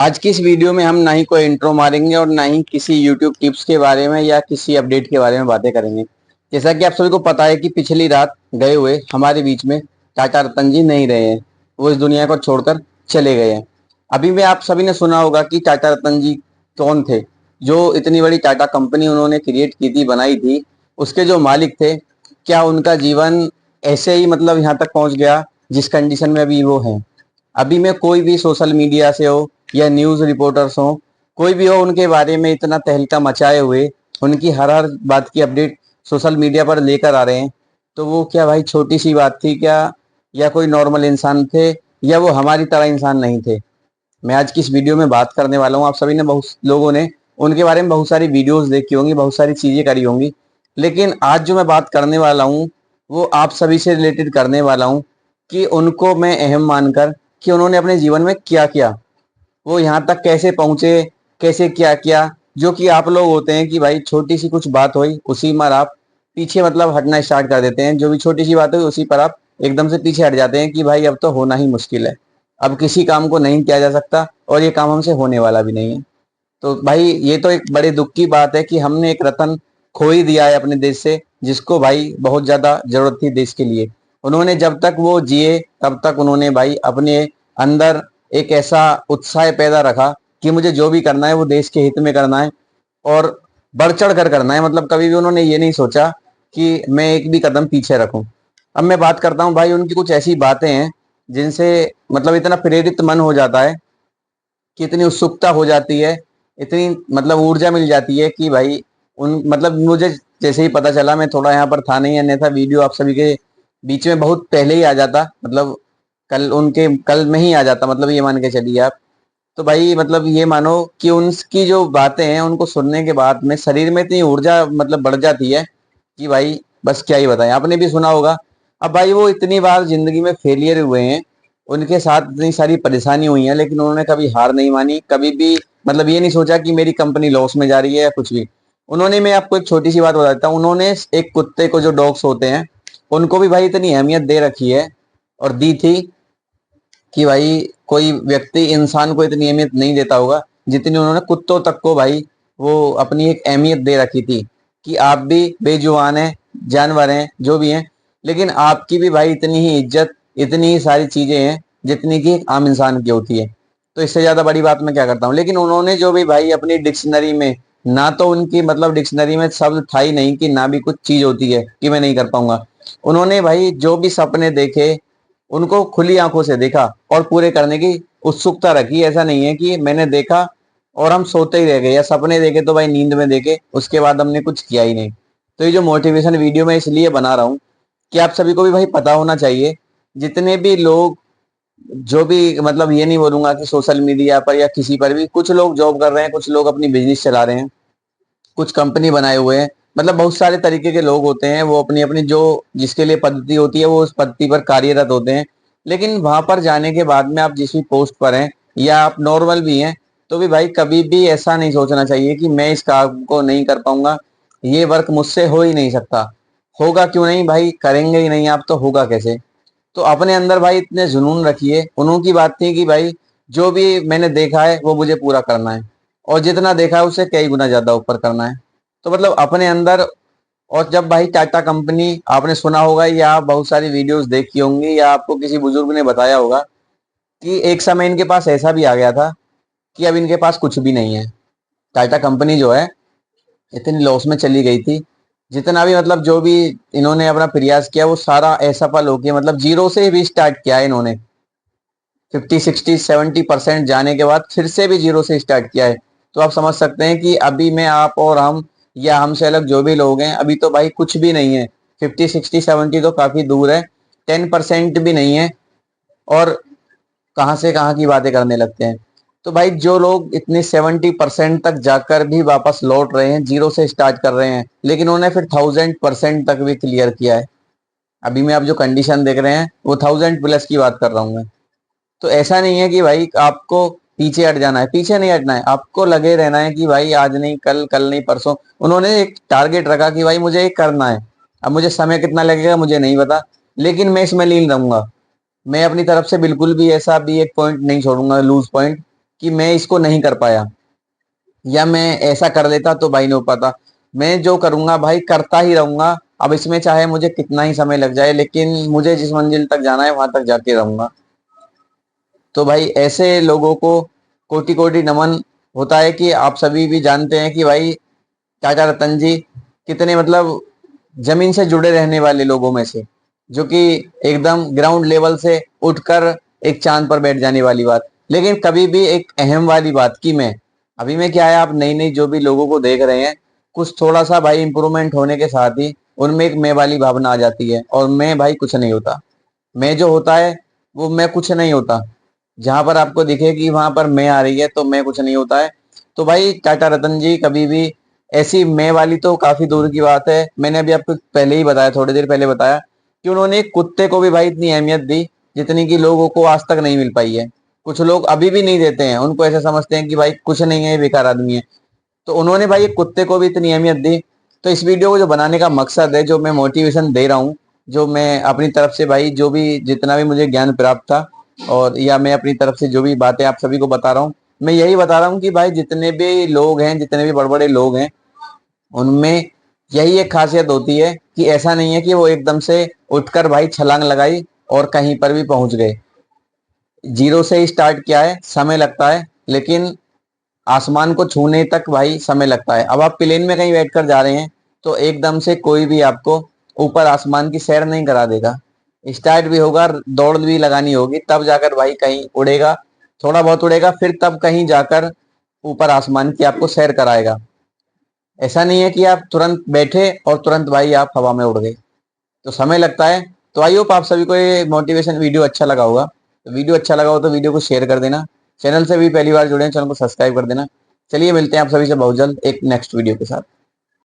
आज की इस वीडियो में हम ना ही कोई इंट्रो मारेंगे और ना ही किसी यूट्यूब टिप्स के बारे में या किसी अपडेट के बारे में बातें करेंगे। जैसा कि आप सभी को पता है कि पिछली रात गए हुए हमारे बीच में टाटा रतन जी नहीं रहे हैं, वो इस दुनिया को छोड़कर चले गए हैं। अभी में आप सभी ने सुना होगा कि टाटा रतन जी कौन थे। जो इतनी बड़ी टाटा कंपनी उन्होंने क्रिएट की थी, बनाई थी, उसके जो मालिक थे, क्या उनका जीवन ऐसे ही मतलब यहाँ तक पहुंच गया जिस कंडीशन में अभी वो है। अभी में कोई भी सोशल मीडिया से हो या न्यूज़ रिपोर्टर्स हो, कोई भी हो, उनके बारे में इतना तहलका मचाए हुए उनकी हर हर बात की अपडेट सोशल मीडिया पर लेकर आ रहे हैं। तो वो क्या भाई छोटी सी बात थी क्या, या कोई नॉर्मल इंसान थे, या वो हमारी तरह इंसान नहीं थे। मैं आज की इस वीडियो में बात करने वाला हूँ। आप सभी ने, बहुत लोगों ने उनके बारे में बहुत सारी वीडियोस देखी होंगी, बहुत सारी चीजें करी होंगी, लेकिन आज जो मैं बात करने वाला हूँ वो आप सभी से रिलेटेड करने वाला हूँ कि उनको मैं अहम मानकर कि उन्होंने अपने जीवन में क्या किया, वो यहाँ तक कैसे पहुंचे, कैसे क्या किया। जो कि आप लोग होते हैं कि भाई छोटी सी कुछ बात हुई उसी पर आप पीछे मतलब हटना स्टार्ट कर देते हैं। जो भी छोटी सी बात हुई उसी पर आप एकदम से पीछे हट जाते हैं कि भाई अब तो होना ही मुश्किल है, अब किसी काम को नहीं किया जा सकता और ये काम हमसे होने वाला भी नहीं है। तो भाई ये तो एक बड़े दुख की बात है कि हमने एक रतन खो ही दिया है अपने देश से, जिसको भाई बहुत ज्यादा जरूरत थी देश के लिए। उन्होंने जब तक वो जिए तब तक उन्होंने भाई अपने अंदर एक ऐसा उत्साह पैदा रखा कि मुझे जो भी करना है वो देश के हित में करना है और बढ़ चढ़ कर करना है। मतलब कभी भी उन्होंने ये नहीं सोचा कि मैं एक भी कदम पीछे रखूं। अब मैं बात करता हूँ भाई, उनकी कुछ ऐसी बातें हैं जिनसे मतलब इतना प्रेरित मन हो जाता है कि इतनी उत्सुकता हो जाती है, इतनी मतलब ऊर्जा मिल जाती है कि भाई उन मतलब मुझे जैसे ही पता चला, मैं थोड़ा यहाँ पर था नहीं, अन्यथा वीडियो आप सभी के बीच में बहुत पहले ही आ जाता, मतलब कल में ही आ जाता, मतलब ये मान के चलिए आप। तो भाई मतलब ये मानो कि उनकी जो बातें हैं उनको सुनने के बाद में शरीर में इतनी ऊर्जा मतलब बढ़ जाती है कि भाई बस क्या ही बताएं। आपने भी सुना होगा। अब भाई वो इतनी बार जिंदगी में फेलियर हुए हैं, उनके साथ इतनी सारी परेशानी हुई है, लेकिन उन्होंने कभी हार नहीं मानी, कभी भी मतलब ये नहीं सोचा कि मेरी कंपनी लॉस में जा रही है या कुछ भी। उन्होंने, मैं आपको एक छोटी सी बात बता देता हूँ, उन्होंने एक कुत्ते को, जो डॉग्स होते हैं, उनको भी भाई इतनी अहमियत दे रखी है और दी थी कि भाई कोई व्यक्ति इंसान को इतनी अहमियत नहीं देता होगा जितनी उन्होंने कुत्तों तक को भाई वो अपनी एक अहमियत दे रखी थी कि आप भी बेजुबान हैं, जानवर हैं, जो भी हैं, लेकिन आपकी भी भाई इतनी ही इज्जत, इतनी ही सारी चीजें हैं जितनी कि एक आम इंसान की होती है। तो इससे ज्यादा बड़ी बात मैं क्या करता हूँ। लेकिन उन्होंने जो भी भाई अपनी डिक्शनरी में, ना तो उनकी मतलब डिक्शनरी में शब्द था ही नहीं कि ना भी कुछ चीज होती है कि मैं नहीं कर पाऊंगा। उन्होंने भाई जो भी सपने देखे उनको खुली आंखों से देखा और पूरे करने की उत्सुकता रखी। ऐसा नहीं है कि मैंने देखा और हम सोते ही रह गए, या सपने देखे तो भाई नींद में देखे, उसके बाद हमने कुछ किया ही नहीं। तो ये जो मोटिवेशन वीडियो मैं इसलिए बना रहा हूँ कि आप सभी को भी भाई पता होना चाहिए, जितने भी लोग, जो भी मतलब ये नहीं बोलूंगा कि सोशल मीडिया पर या किसी पर भी, कुछ लोग जॉब कर रहे हैं, कुछ लोग अपनी बिजनेस चला रहे हैं, कुछ कंपनी बनाए हुए हैं, मतलब बहुत सारे तरीके के लोग होते हैं। वो अपनी अपनी जो जिसके लिए पद्धति होती है वो उस पद्धति पर कार्यरत होते हैं। लेकिन वहां पर जाने के बाद में आप जिस भी पोस्ट पर हैं या आप नॉर्मल भी हैं, तो भी भाई कभी भी ऐसा नहीं सोचना चाहिए कि मैं इस काम को नहीं कर पाऊंगा, ये वर्क मुझसे हो ही नहीं सकता। होगा क्यों नहीं भाई, करेंगे ही नहीं आप तो होगा कैसे। तो अपने अंदर भाई इतने जुनून रखिए। उन्होंने बात थी कि भाई जो भी मैंने देखा है वो मुझे पूरा करना है, और जितना देखा है उससे कई गुना ज्यादा ऊपर करना है। तो मतलब अपने अंदर। और जब भाई टाटा कंपनी, आपने सुना होगा या आप बहुत सारी वीडियोस देखी होंगी या आपको किसी बुजुर्ग ने बताया होगा कि एक समय इनके पास ऐसा भी आ गया था कि अब इनके पास कुछ भी नहीं है। टाटा कंपनी जो है इतनी लॉस में चली गई थी, जितना भी मतलब जो भी इन्होंने अपना प्रयास किया वो सारा असफल हो गया। मतलब जीरो से भी स्टार्ट किया है इन्होंने, 50 60 70% जाने के बाद फिर से भी जीरो से स्टार्ट किया है। तो आप समझ सकते हैं कि अभी मैं, आप और हम, या हमसे अलग जो भी लोग हैं, अभी तो भाई कुछ भी नहीं है। 50 60 70 तो काफी दूर है, 10% भी नहीं है, और कहाँ से कहाँ की बातें करने लगते हैं। तो भाई जो लोग इतने 70% तक जाकर भी वापस लौट रहे हैं, जीरो से स्टार्ट कर रहे हैं, लेकिन उन्होंने फिर 1000% तक भी क्लियर किया है। अभी मैं आप जो कंडीशन देख रहे हैं वो 1000+ की बात कर रहा हूँ मैं। तो ऐसा नहीं है कि भाई आपको पीछे हट जाना है, पीछे नहीं हटना है, आपको लगे रहना है कि भाई आज नहीं कल, कल नहीं परसों। उन्होंने एक टारगेट रखा कि भाई मुझे ये करना है। अब मुझे समय कितना लगेगा मुझे नहीं पता, लेकिन मैं इसमें लीन रहूंगा। मैं अपनी तरफ से बिल्कुल भी ऐसा भी एक पॉइंट नहीं छोड़ूंगा, लूज पॉइंट, कि मैं इसको नहीं कर पाया, या मैं ऐसा कर लेता तो भाई नहीं हो पाता। मैं जो करूंगा भाई करता ही रहूंगा। अब इसमें चाहे मुझे कितना ही समय लग जाए, लेकिन मुझे जिस मंजिल तक जाना है वहां तक जाके रहूंगा। तो भाई ऐसे लोगों को कोटि कोटि नमन होता है कि आप सभी भी जानते हैं कि भाई टाटा रतन जी कितने मतलब जमीन से जुड़े रहने वाले लोगों में से, जो कि एकदम ग्राउंड लेवल से उठकर एक चांद पर बैठ जाने वाली बात। लेकिन कभी भी एक अहम वाली बात कि मैं अभी में क्या है, आप नई नई जो भी लोगों को देख रहे हैं, कुछ थोड़ा सा भाई इंप्रूवमेंट होने के साथ ही उनमें एक मैं वाली भावना आ जाती है, और मैं भाई कुछ नहीं होता। मैं जो होता है वो मैं कुछ नहीं होता। जहां पर आपको दिखे कि वहां पर मैं आ रही है तो मैं कुछ नहीं होता है। तो भाई टाटा रतन जी कभी भी ऐसी मैं वाली तो काफी दूर की बात है। मैंने अभी आपको पहले ही बताया, थोड़ी देर पहले बताया कि उन्होंने एक कुत्ते को भी भाई इतनी अहमियत दी जितनी कि लोगों को आज तक नहीं मिल पाई है। कुछ लोग अभी भी नहीं देते हैं, उनको ऐसे समझते हैं कि भाई कुछ नहीं है, ये बेकार आदमी है। तो उन्होंने भाई एक कुत्ते को भी इतनी अहमियत दी। तो इस वीडियो को जो बनाने का मकसद है, जो मैं मोटिवेशन दे रहा हूँ, जो मैं अपनी तरफ से भाई जो भी जितना भी मुझे ज्ञान प्राप्त था, और या मैं अपनी तरफ से जो भी बातें आप सभी को बता रहा हूँ, मैं यही बता रहा हूँ कि भाई जितने भी लोग हैं, जितने भी बड़े बड़े लोग हैं, उनमें यही एक खासियत होती है कि ऐसा नहीं है कि वो एकदम से उठकर भाई छलांग लगाई और कहीं पर भी पहुंच गए। जीरो से ही स्टार्ट किया है, समय लगता है, लेकिन आसमान को छूने तक भाई समय लगता है। अब आप प्लेन में कहीं बैठ कर जा रहे हैं तो एकदम से कोई भी आपको ऊपर आसमान की सैर नहीं करा देगा। स्टार्ट भी होगा, दौड़ भी लगानी होगी, तब जाकर भाई कहीं उड़ेगा, थोड़ा बहुत उड़ेगा, फिर तब कहीं जाकर ऊपर आसमान की आपको सैर कराएगा। ऐसा नहीं है कि आप तुरंत बैठे और तुरंत भाई आप हवा में उड़ गए। तो समय लगता है। तो आई होप आप सभी को ये मोटिवेशन वीडियो अच्छा लगा होगा। तो वीडियो अच्छा लगा हो तो वीडियो को शेयर कर देना। चैनल से भी पहली बार जुड़े हैं, चैनल को सब्सक्राइब कर देना। चलिए मिलते हैं आप सभी से बहुत जल्द एक नेक्स्ट वीडियो के साथ।